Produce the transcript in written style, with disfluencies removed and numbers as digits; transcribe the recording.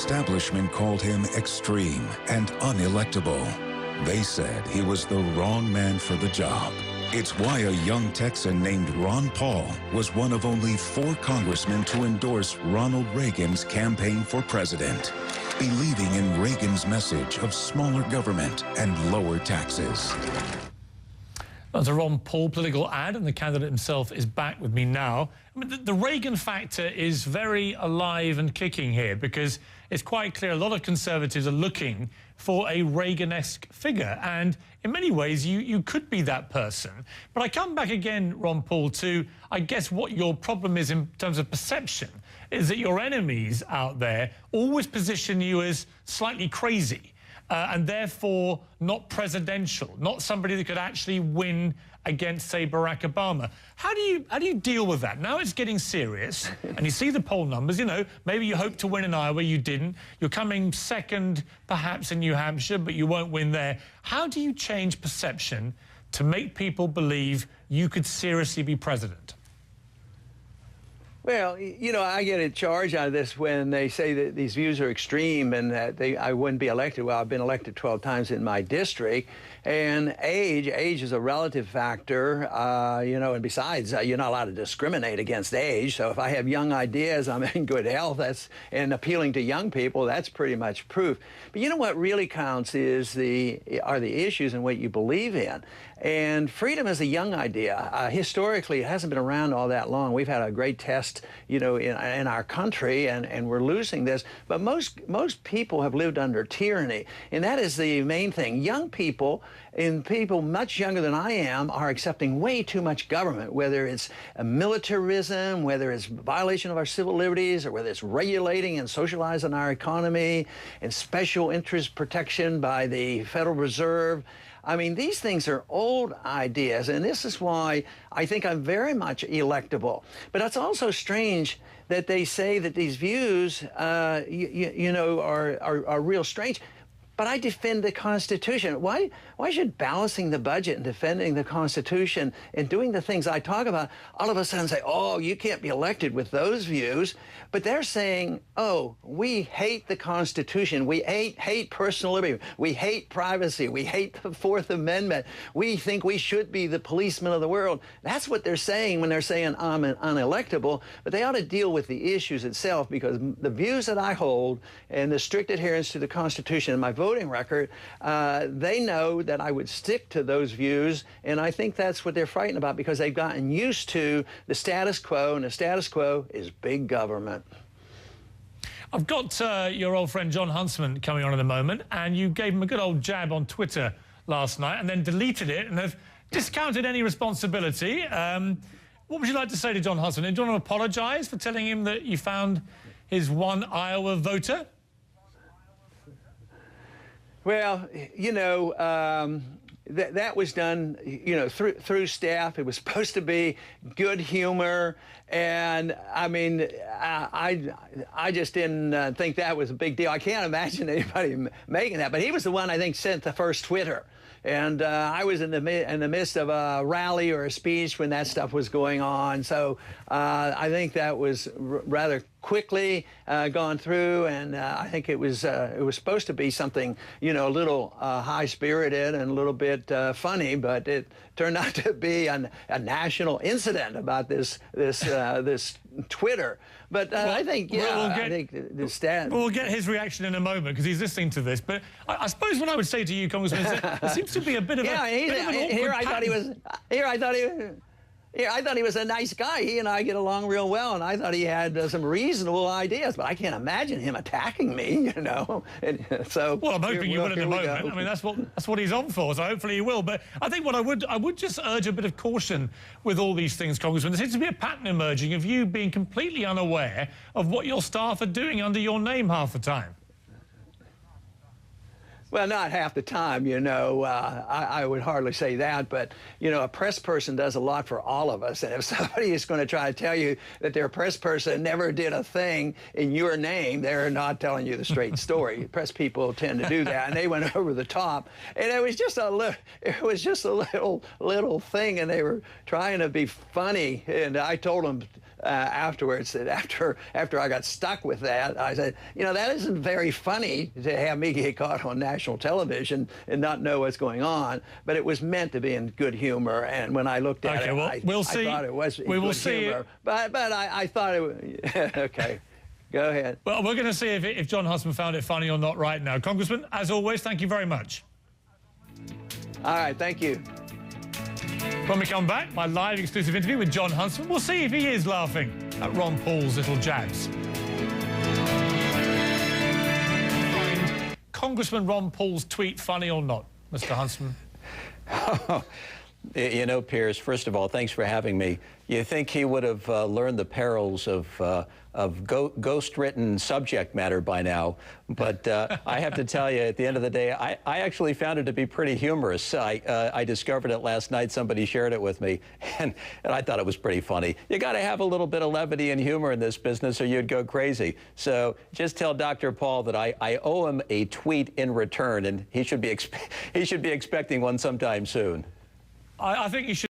establishment called him extreme and unelectable. They said he was the wrong man for the job. It's why a young Texan named Ron Paul was one of only 4 congressmen to endorse Ronald Reagan's campaign for president, believing in Reagan's message of smaller government and lower taxes. That's a Ron Paul political ad, and the candidate himself is back with me now. I mean, the Reagan factor is very alive and kicking here, because it's quite clear a lot of conservatives are looking for a Reagan-esque figure, and in many ways you could be that person. But I come back again, Ron Paul, to, I guess, what your problem is in terms of perception, is that your enemies out there always position you as slightly crazy, and therefore not presidential, not somebody that could actually win against, say, Barack Obama. How do you deal with that? Now it's getting serious, and you see the poll numbers. You know, maybe you hoped to win in Iowa, you didn't. You're coming second, perhaps, in New Hampshire, but you won't win there. How do you change perception to make people believe you could seriously be president? Well, you know, I get a charge out of this when they say that these views are extreme and that I wouldn't be elected. Well, I've been elected 12 times in my district, and age is a relative factor, you know, and besides, you're not allowed to discriminate against age. So if I have young ideas, I'm in good health, and appealing to young people, that's pretty much proof. But you know what really counts are the issues and what you believe in. And freedom is a young idea. Historically, it hasn't been around all that long. We've had a great test, you know, in our country, and we're losing this. But most people have lived under tyranny, and that is the main thing. Young people, and people much younger than I am, are accepting way too much government, whether it's militarism, whether it's violation of our civil liberties, or whether it's regulating and socializing our economy, and special interest protection by the Federal Reserve. I mean, these things are old ideas, and this is why I think I'm very much electable. But it's also strange that they say that these views, you know, are real strange. But I defend the Constitution. Why should balancing the budget and defending the Constitution and doing the things I talk about all of a sudden say, oh, you can't be elected with those views? But they're saying, oh, we hate the Constitution. We hate personal liberty. We hate privacy. We hate the Fourth Amendment. We think we should be the policemen of the world. That's what they're saying when they're saying I'm unelectable. But they ought to deal with the issues itself, because the views that I hold and the strict adherence to the Constitution and my voting record, they know that I would stick to those views, and I think that's what they're frightened about, because they've gotten used to the status quo, and the status quo is big government. I've got your old friend Jon Huntsman coming on in a moment, and you gave him a good old jab on Twitter last night and then deleted it and have discounted any responsibility. What would you like to say to Jon Huntsman? Do you want to apologise for telling him that you found his one Iowa voter? Well, you know, that was done, you know, through staff. It was supposed to be good humor, and I mean, I just didn't think that was a big deal. I can't imagine anybody making that. But he was the one, I think, sent the first Twitter. And I was in the midst of a rally or a speech when that stuff was going on. So I think that was rather quickly gone through, and I think it was supposed to be something, you know, a little high-spirited and a little bit funny, but it turned out to be a national incident about this Twitter. But well, I think, yeah, I think the stat. We'll get his reaction in a moment, because he's listening to this. But I suppose what I would say to you, Congressman, is that there seems to be a bit of I thought he was a nice guy. He and I get along real well, and I thought he had some reasonable ideas. But I can't imagine him attacking me, you know. And so, well, I'm hoping you will in a moment. I mean, that's what he's on for. So hopefully he will. But I think what I would just urge a bit of caution with all these things, Congressman. There seems to be a pattern emerging of you being completely unaware of what your staff are doing under your name half the time. Well, not half the time, you know. I would hardly say that, but, you know, a press person does a lot for all of us. And if somebody is going to try to tell you that their press person never did a thing in your name, they're not telling you the straight story. Press people tend to do that, and they went over the top. And it was just a little thing, and they were trying to be funny. And I told them, afterwards that after I got stuck with that, I said, you know, that isn't very funny to have me get caught on national television and not know what's going on. But it was meant to be in good humor, and when I looked at it, well, I see. thought it was in we will good see humor. But I thought it was okay. Go ahead. Well, we're going to see if Jon Huntsman found it funny or not right now. Congressman, as always, thank you very much. All right, thank you. When we come back, my live exclusive interview with Jon Huntsman. We'll see if he is laughing at Ron Paul's little jabs. Find Congressman Ron Paul's tweet funny or not, Mr. Huntsman? You know, Piers, first of all, thanks for having me. You think he would have learned the perils of ghost-written subject matter by now, but I have to tell you, at the end of the day, I actually found it to be pretty humorous. I discovered it last night. Somebody shared it with me, and I thought it was pretty funny. You got to have a little bit of levity and humor in this business, or you'd go crazy. So just tell Dr. Paul that I owe him a tweet in return, and he should be expecting one sometime soon. I think you should.